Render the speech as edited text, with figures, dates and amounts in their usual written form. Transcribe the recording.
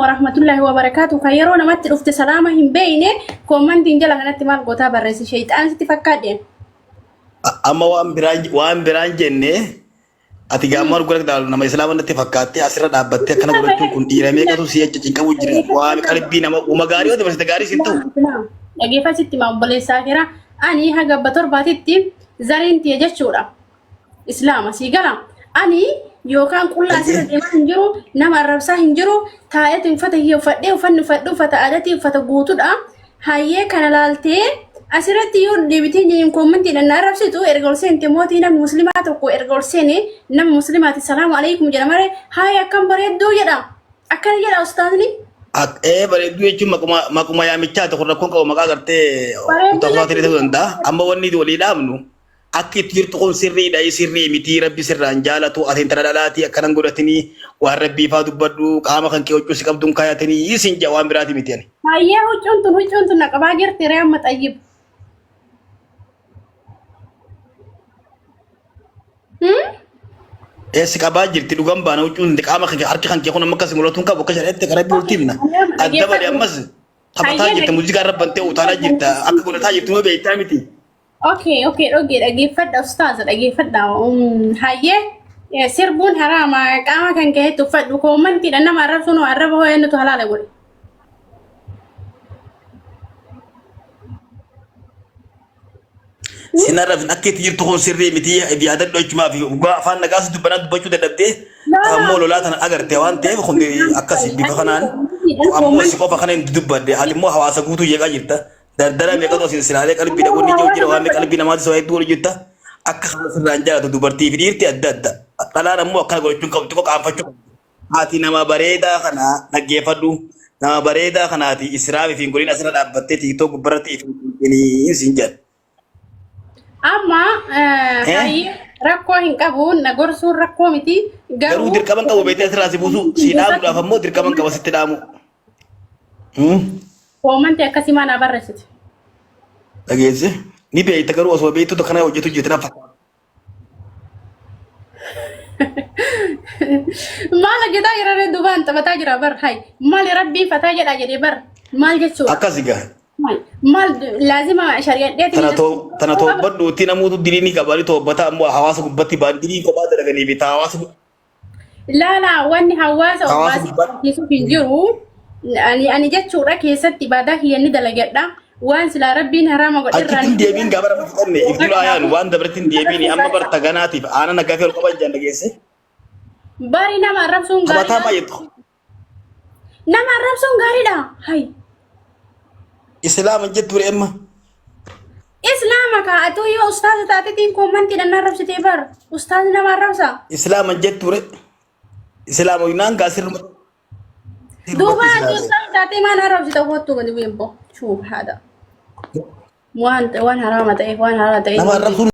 ورحمة الله وبركاته خيرون ما تلفت سلامهم بينه كومنت إنجلا كانت مال قطع برس شيطان ستفكادين أما وان بران جنة أتيجامر قولك دارو نما إسلام أنت فكرتي أسرع دابتة كنا قولك كون إيرامي كاتو سيا جيكا وجري وان كاربي نما ومغاري وده بس تغاري سنتو لقي فاتي ما بقول ساكرة أني هجا بتر باتيتي زارين تيجا شورا إسلام سيجلا أني يوكان كل أسرع دم هنجرو نما الربسا هنجرو تايت فتح هي فتح وفن فتعادتي فتقوتو دا هاي كان لالتي أسرع تيور ديبتين جيم كومنتي لأن ربسيتو إرجلسين تموتي نم مسلمات وكو إرجلسين نم مسلمات السلام عليكم جنامري هاي كم بريد دو يدا أكل يدا أستاذني بريد دو يجوا makuma ya michaa tokko rakkoon qabu maqaa gartee utaasaa ta'e ta'uu danda'a amma wanni walii dhaabnu akka itti jirtu kun sirriidha sirrii miti rabbi sirraan jaalatu atiin taradhalaati akkanan godhatanii waan rabbii faa dubbadhu qaama kan kee huccuu si qabduun kaayatanii isin jaa waan biraati miti ani. Hayyee huccuun tun naqabaa jirti ree amma xayyib. Si qabaa jirti dhugan baana huccuun qaama kan harki kan kee kun amma akkasii mul'atuun qabu akka shadheetti kan rabbi ultiimna adda badee ammas taphataa jirta muuziqaa irra bantee utaalaa jirta akka godhataa jirtu moo beektaa miti. Okay, dhaggeeffadha ustaaza dhaggeeffadha. Hayyee sirbuun haraama qaama kan kee tuffadhu koomantiidha nama arrabsuun arraba hoo eenyutu halaala godhe. Sinarra akka itti jirtu kun sirrii miti yaada dhochumaa fi afaan nagaas dubbanaa dubbachuu dadhabdee ammoo lolaa tana agartee waan ta'eef kun akkasii bifa kanaan ammoo si qofa kana hin dubbadde ati immoo hawaasa guutuu jeeqaa jirta. Dardara meeqatu asin silaalee qalbii dhabuun ni jira waan qalbii namaatti soo hedduu hojjetta akka sirraan jaalatu dubartii fi dhiirti adda adda dhalaan ammoo akkana godhachuun qabdu tokko qaanfachuu haati nama bareedaa kana dhaggeeffadhu nama bareedaa kanaati israafi fi goliin asirra dhaabbattee tiiktoo gubbarratti isin jedha. Amma rakkoo hin qabu na gorsuun rakkoo miti garuu dirqaman qabu beektee asirraa si buusu si dhaabuudhaaf ammoo dirqaman qaba sitti dhaamu. Koomantii akkasii maal barreessite? Dhageesse ni beekta garuu osoo beektu kana hojjetu jettee fakkaata. Maal hojjetaa jira ree dubaan taphataa jira bar hay maal rabbiin fataa jedhaa jedhee bar maal jechuudha? Akkasii gaa. Maal laazima shari'adheeti. Tana to'abbadhuutti namoota diriinii qabanii to'abbataa ammoo hawaasa gubbatti ba'an dirii kophaa dalaganii bitaa hawaasa. Laalaa wanni hawaasa keessuuf hin jiru. Ani jechuudha keessatti ibadaa kiyyanni dalagadha waan silaa rabbiin haraama godhirraa achitti deebiin gaafa nama fudhanne ibdula ayaan waan dabartiin deebiin amma barta ganaatiif aanan akka fe'u qaban jaan dhageesse bari nama arrabsuun gaariidha nama arrabsuun gaariidha hay islaama jettu reemma islaama kaa'atu yoo ustaaza taatetiin koomantii dhan arrabsitee bar ustaazi nama arrabsa islaama jettu re islaama yunaan gaasirma دوبا دوسان تاتي ما نعرف جتوهتو قد وين بو شوف هذا وان حرامة وان حرامة